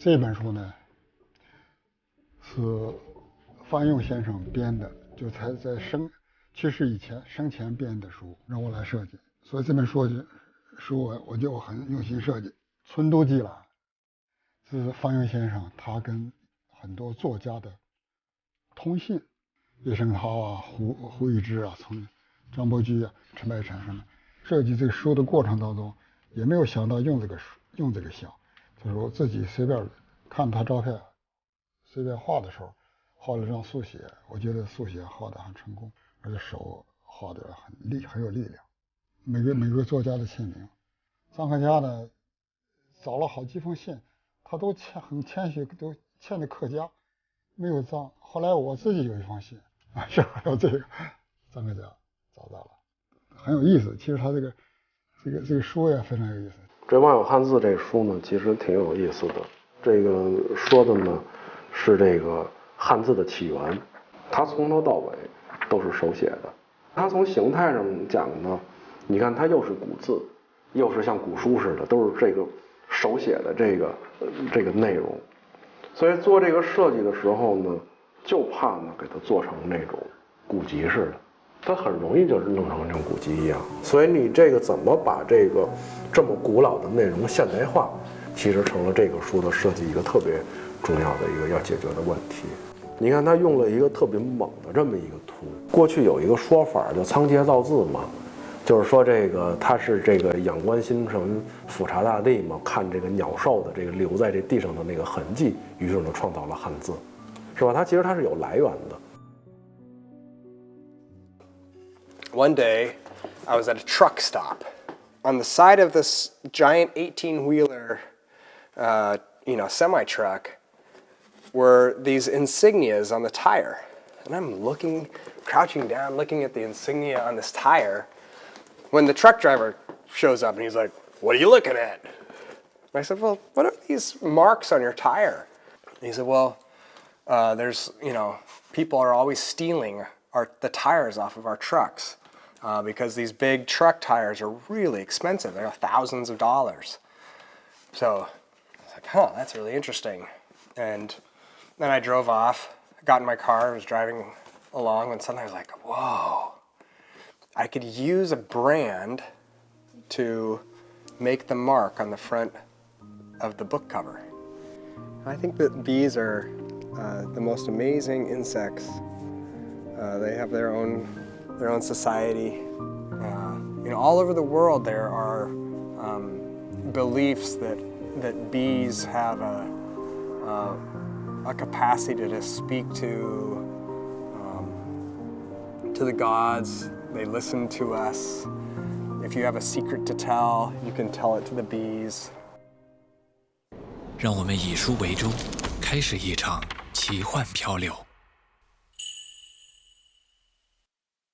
这本书呢是范用先生编的，就才在去世以前生前编的书，让我来设计，所以这本书我就很用心设计。《春都记》了，是范用先生他跟很多作家的通信，叶圣陶啊、胡玉芝啊、张伯驹啊、陈百成什么，设计这个书的过程当中，也没有想到用这个像，就是我自己随便看他照片，随便画的时候，画了张速写，我觉得速写画得很成功，而且手画得很有力量。每个作家的签名，臧克家呢找了好几封信，他都很谦虚，都签的客家，没有臧。后来我自己有一封信啊，是还有这个臧克家找到了，很有意思。其实他这个书也非常有意思。这《万有汉字》这书呢，其实挺有意思的。这个说的呢是这个汉字的起源，它从头到尾都是手写的。它从形态上讲呢，你看它又是古字，又是像古书似的，都是这个手写的这个内容。所以做这个设计的时候呢，就怕呢给它做成那种古籍似的。它很容易就弄成像古籍一样，所以你这个怎么把这个这么古老的内容现代化，其实成了这个书的设计一个特别重要的一个要解决的问题。你看他用了一个特别猛的这么一个图，过去有一个说法叫仓颉造字嘛，就是说这个他是这个仰观星辰俯察大地嘛，看这个鸟兽的这个留在这地上的那个痕迹，于是呢创造了汉字，是吧？它其实它是有来源的。One day, I was at a truck stop. On the side of this giant 18-wheeler, semi-truck, were these insignias on the tire. And I'm crouching down, looking at the insignia on this tire, when the truck driver shows up and he's like, "What are you looking at?" And I said, "Well, what are these marks on your tire?" And he said, "Well, people are always stealing the tires off of our trucks." Because these big truck tires are really expensive. They're thousands of dollars. So I was like, that's really interesting. And then I drove off, got in my car, was driving along, and suddenly I was like, whoa, I could use a brand to make the mark on the front of the book cover. I think that bees are the most amazing insects. They have their own society. All over the world there are beliefs that bees have a capacity to speak to the gods. They listen to us. If you have a secret to tell, you can tell it to the bees. 让我们以书为舟，开始一场奇幻漂流。